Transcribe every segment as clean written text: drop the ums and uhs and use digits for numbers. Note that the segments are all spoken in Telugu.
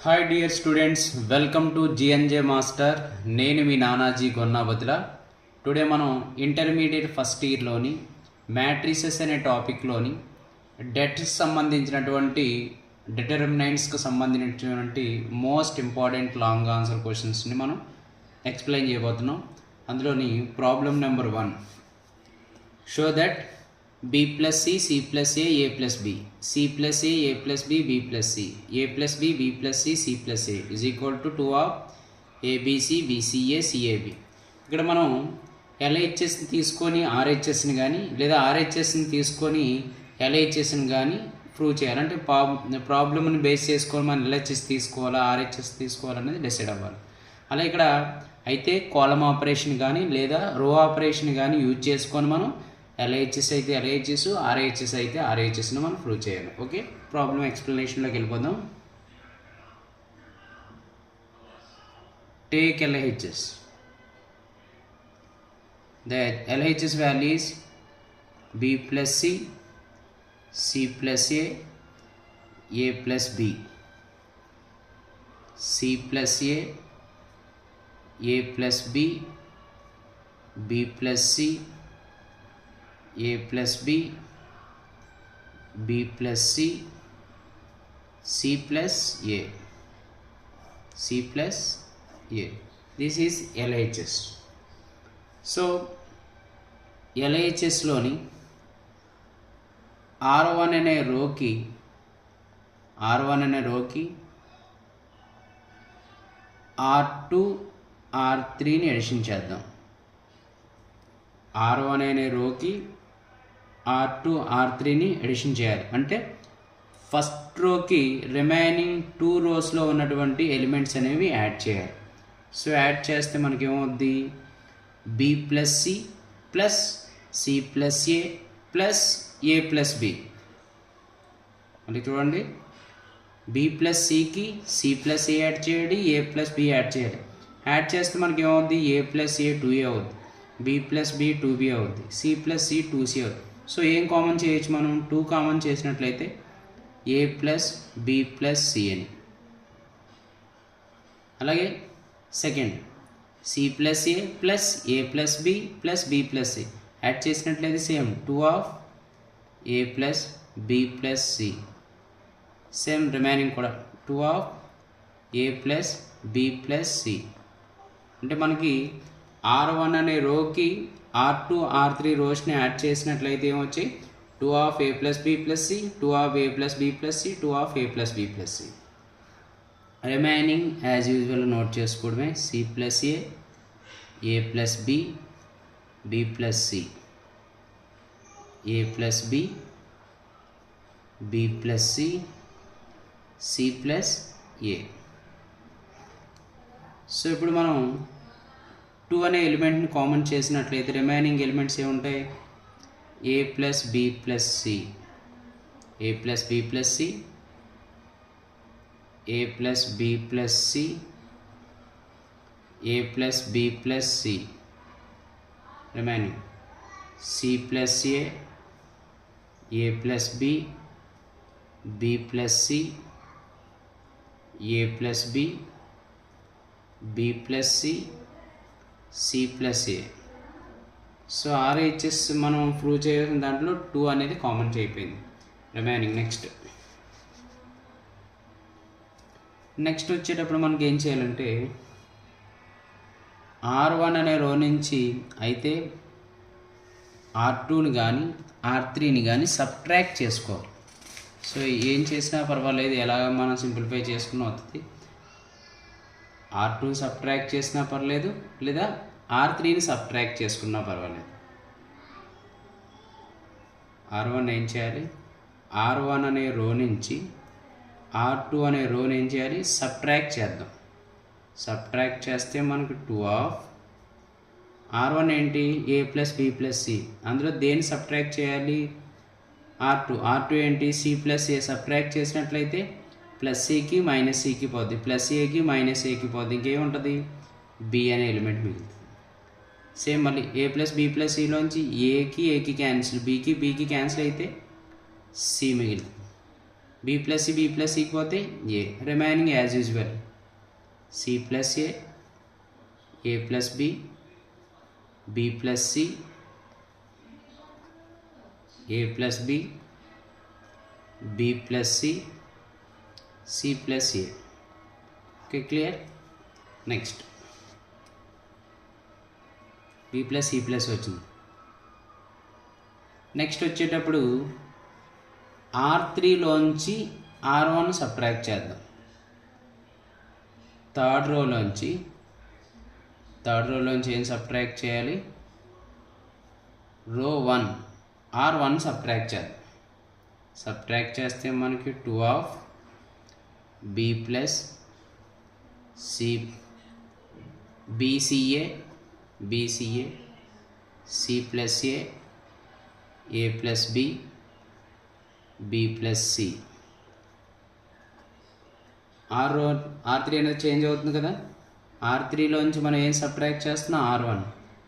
Hi dear students, welcome to GNJ master. నేను మీ నానాజీ గొన్నాబతుల. టుడే మనం ఇంటర్మీడియట్ ఫస్ట్ ఇయర్లోని మ్యాట్రిసెస్ అనే టాపిక్లోని డెట్స్ సంబంధించినటువంటి డిటర్మినెంట్స్కి సంబంధించినటువంటి మోస్ట్ ఇంపార్టెంట్ లాంగ్ ఆన్సర్ క్వశ్చన్స్ని మనం ఎక్స్ప్లెయిన్ చేయబోతున్నాం. అందులోని problem number 1, show that b plus c, c plus a plus b, c plus a plus b, b plus c, a plus b, b plus c, c plus a is equal to 2 of abc, bca, cab. ఇక్కడ మనం LHSని తీసుకొని RHSని కానీ లేదా RHSని తీసుకొని LHSని కానీ ప్రూవ్ చేయాలి. అంటే ప్రాబ్లమ్ని బేస్ చేసుకొని మనం LHS తీసుకోవాలా RHS తీసుకోవాలనేది డిసైడ్ అవ్వాలి. అలా ఇక్కడ అయితే కాలమ్ ఆపరేషన్ కానీ లేదా రో ఆపరేషన్ కానీ యూజ్ చేసుకొని మనం LHS అయితే LHS, RHS అయితే RHSని మనం ప్రూవ్ చేయాలి. ఓకే, ప్రాబ్లం ఎక్స్ప్లెనేషన్లోకి వెళ్ళిపోదాం. Take LHS. The LHS value is b plus c, c plus a plus b, c plus a plus b, b plus c, a plus b, b plus c, c plus a, c plus a. This is LHS. So LHSలోని R1 అనే రోకి R2 R3ని ఎడిషన్ చేద్దాం. R1 అనే రోకి R2 R3ని ఎడిషన్ చేయాలి. అంటే ఫస్ట్ రోకి రిమైనింగ్ 2 రోస్లో ఉన్నటువంటి ఎలిమెంట్స్ అనేవి యాడ్ చేయాలి. సో యాడ్ చేస్తే మనకి ఏమవుద్ది, b plus C plus C plus A plus A plus B. అంటే చూడండి, b ప్లస్ సికి సి ప్లస్ ఏ యాడ్ చేయాలి, ఏ ప్లస్ బి యాడ్ చేయాలి. యాడ్ చేస్తే మనకి ఏమవుద్ది, ఏ ప్లస్ ఏ 2a అవుద్ది, b ప్లస్ బి 2b అవుద్ది, సి ప్లస్ సి 2c అవుద్ది. సో ఏం కామన్ చేయొచ్చు, మనం 2 కామన్ చేసినట్లయితే a plus b plus C అని. అలాగే second C plus A plus A plus B plus B plus C add చేసినట్లయితే same 2 of A plus B plus C. Same remaining కూడా 2 of A plus B plus C. అంటే మనకి R1 అనే రోకి R2 R3 రోస్ని యాడ్ చేసినట్లయితే ఏమొచ్చాయి, 2 of A plus B plus C, 2 of A plus B plus C, 2 of A plus B plus C. Remaining as usual note చేసుకోవడమే, C plus A plus B, B plus C, A plus B, B plus C, C plus A. So ఇప్పుడు మనం 2 అనే ఎలిమెంట్ని కామన్ చేసినట్లయితే రిమైనింగ్ ఎలిమెంట్స్ ఏముంటాయి, A plus B plus C, A plus B plus C, A plus B plus C, A plus B plus C. Remaining C plus A plus B, B plus C, A plus B, B plus C, C plus A. So RHS మనం ప్రూవ్ చేయాల్సిన దాంట్లో 2 అనేది కామన్ అయిపోయింది. రిమైనింగ్ నెక్స్ట్ వచ్చేటప్పుడు మనకి ఏం చేయాలంటే R1 అనే రో నుంచి అయితే R2ని కానీ R3ని కానీ సబ్ట్రాక్ట్ చేసుకోవాలి. సో ఏం చేసినా పర్వాలేదు, ఎలాగ మనం సింప్లిఫై చేసుకుని వస్తుంది. R2 సబ్ట్రాక్ట్ చేసినా పర్లేదు, లేదా R3ని సబ్ట్రాక్ట్ చేసుకున్నా పర్వాలేదు. R1 ఏం చేయాలి, R1 అనే రో నుంచి R2 అనే రోని ఏం చేయాలి, సబ్ట్రాక్ట్ చేద్దాం. సబ్ట్రాక్ట్ చేస్తే మనకు 2 ఆఫ్ R1 ఏంటి, ఏ ప్లస్ బి ప్లస్ సి. అందులో దేన్ని సబ్ట్రాక్ట్ చేయాలి, R2 ఏంటి, సి ప్లస్ ఏ. సబ్ట్రాక్ట్ చేసినట్లయితే ప్లస్ ఏకి మైనస్ సికి పోద్ది, ప్లస్ ఏకి మైనస్ ఏకి పోద్ది, ఇంకేముంటుంది, బి అనే ఎలిమెంట్ మిగులుతుంది. సేమ్ మళ్ళీ ఏ ప్లస్ బి ప్లస్ సిలోంచి ఏకి క్యాన్సిల్, బీకి క్యాన్సిల్ అయితే సి మిగులుతుంది. బి ప్లస్ సి పోతే A, remaining as usual C plus A plus B plus A plus B plus C plus A. Okay, clear. Next B plus C plus వచ్చింది. నెక్స్ట్ వచ్చేటప్పుడు R3లోంచి R1 సబ్ట్రాక్ట్ చేద్దాం. థర్డ్ రోలోంచి ఏం సబ్ట్రాక్ట్ చేయాలి? రో 1 R1 సబ్ట్రాక్ట్ చేద్దాం. సబ్ట్రాక్ట్ చేస్తే మనకి 2 of B plus C BCA C plus A plus B plus C. R3 అనేది చేంజ్ అవుతుంది కదా. R3లోంచి మనం ఏం సబ్ట్రాక్ట్ చేస్తున్నాం? R1.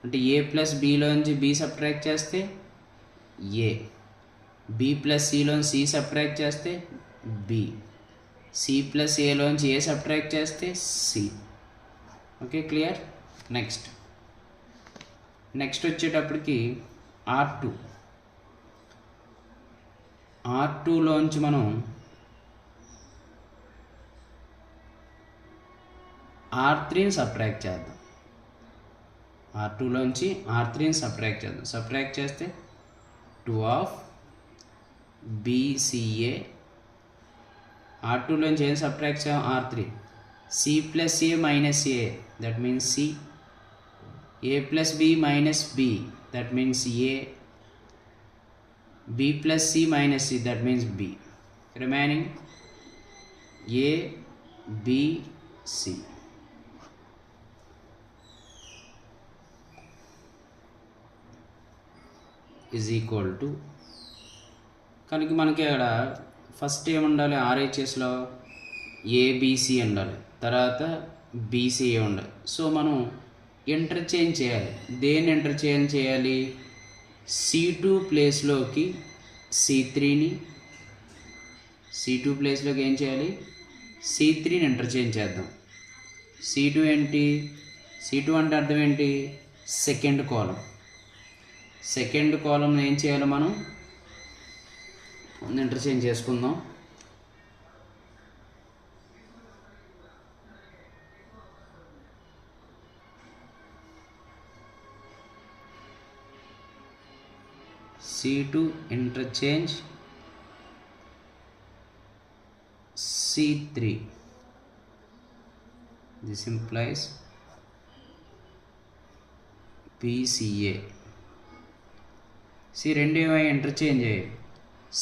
అంటే ఏ ప్లస్ బిలోంచి బి సబ్ట్రాక్ట్ చేస్తే ఏ, బి ప్లస్ సిలోంచి సి సబ్ట్రాక్ట్ చేస్తే బి, సి ప్లస్ ఏలోంచి ఏ సబ్ట్రాక్ట్ చేస్తే సి. Okay, clear. నెక్స్ట్ వచ్చేటప్పటికి R2లోంచి మనం R3ని సబ్ట్రాక్ట్ చేద్దాం. R2లోంచి R3ని సబ్ట్రాక్ట్ చేద్దాం. సబ్ట్రాక్ట్ చేస్తే 2 ఆఫ్ BCA. R2లోంచి ఏం సబ్ట్రాక్ట్ చేయాలి? R3. C plus A minus A, that means C. A plus B minus B, that means A. B plus C minus C, that means B. Remaining A, B, C. is equal to, కనుక మనకి అక్కడ ఫస్ట్ ఏముండాలి? RHSలో ఏబిసి ఉండాలి, తర్వాత బీసీఏ ఉండాలి. సో మనం ఇంటర్చేంజ్ చేయాలి. దేన్ని ఇంటర్చేంజ్ చేయాలి? C2 ప్లేస్లోకి C3ని, C2 ప్లేస్లోకి ఏం చేయాలి? C3ని ఇంటర్చేంజ్ చేద్దాం. C2 ఏంటి? C2 అంటే అర్థం ఏంటి? Second column. సెకండ్ కాలంని ఏం చేయాలి? మనం ఇంటర్చేంజ్ చేసుకుందాం. C2 interchange C3. This implies BCA. C రెండు ఏమై ఇంటర్చేంజ్ అయ్యాయి.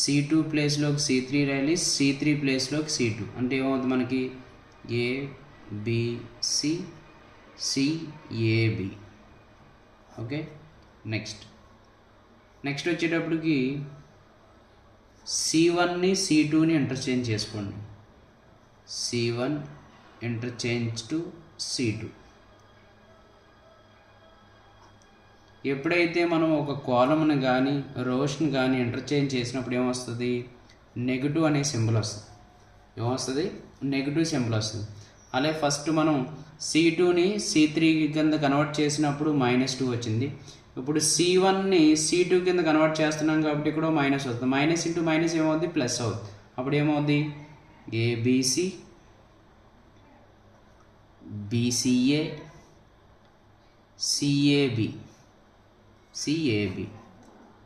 C2 ప్లేస్లోకి C3 రాయాలి, C3 ప్లేస్లోకి C2. అంటే ఏమవుతుంది మనకి? ABC CAB. ఓకే, నెక్స్ట్ వచ్చేటప్పటికి C1ని C2ని ఇంటర్చేంజ్ చేసుకోండి. C1 interchange to C2. ఎప్పుడైతే మనం ఒక కాలమ్ని కానీ రోస్ని కానీ ఇంటర్చేంజ్ చేసినప్పుడు ఏమొస్తుంది? నెగిటివ్ అనే సింబల్ వస్తుంది. ఏమొస్తుంది? నెగిటివ్ సింబల్ వస్తుంది. అలాగే ఫస్ట్ మనం C2ని C3 కింద కన్వర్ట్ చేసినప్పుడు -2 వచ్చింది. ఇప్పుడు C1ని C2 కింద కన్వర్ట్ చేస్తున్నాం కాబట్టి ఇక్కడ మైనస్ అవుతుంది. మైనస్ ఇంటూ మైనస్ ఏమవుతుంది? ప్లస్ అవుతుంది. అప్పుడు ఏమవుతుంది? ABC BCA CAB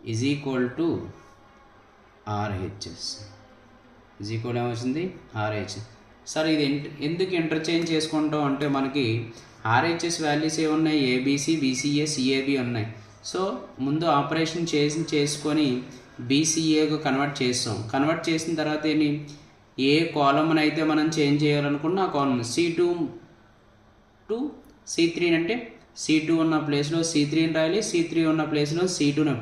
is equal to RHS. is equal ఏమొచ్చింది? RHS. సరే, ఇది ఎందుకు ఇంటర్చేంజ్ చేసుకుంటాం అంటే మనకి RHS వాల్యూస్ ఏమున్నాయి? ABC BCA CAB ఉన్నాయి. సో ముందు ఆపరేషన్ చేసుకొని BCAకు కన్వర్ట్ చేస్తాం. కన్వర్ట్ చేసిన తర్వాత ఏంటి? ఏ కాలమ్ని అయితే మనం చేంజ్ చేయాలనుకున్న ఆ కాలమ్ C2 టు C3 అంటే C2 ఉన్న ప్లేస్లో C3ని రాయాలి, C3 ఉన్న ప్లేస్లో C2ని.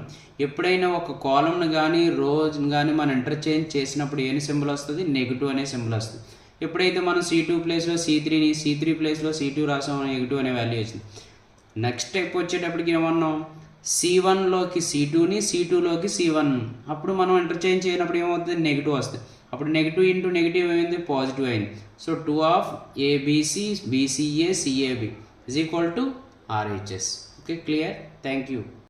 ఎప్పుడైనా ఒక కాలమ్ని కానీ రోని కానీ మనం ఇంటర్చేంజ్ చేసినప్పుడు ఏ సింబల్ వస్తుంది? నెగిటివ్ అనే సింబల్ వస్తుంది. ఎప్పుడైతే మనం C2 ప్లేస్లో C3ని, C3 ప్లేస్లో C2 రాసామో నెగిటివ్ అనే వాల్యూ వచ్చింది. నెక్స్ట్ స్టెప్ వచ్చేటప్పటికి ఏమన్నాం? C1లోకి C2ని, C2లోకి C1. అప్పుడు మనం ఇంటర్చేంజ్ చేయనప్పుడు ఏమవుతుంది? నెగిటివ్ వస్తుంది. అప్పుడు నెగిటివ్ ఇంటూ నెగిటివ్ ఏమైంది, పాజిటివ్ అయింది. So 2 of ABC BCA CAB is equal to RHS. Okay, clear. Thank you.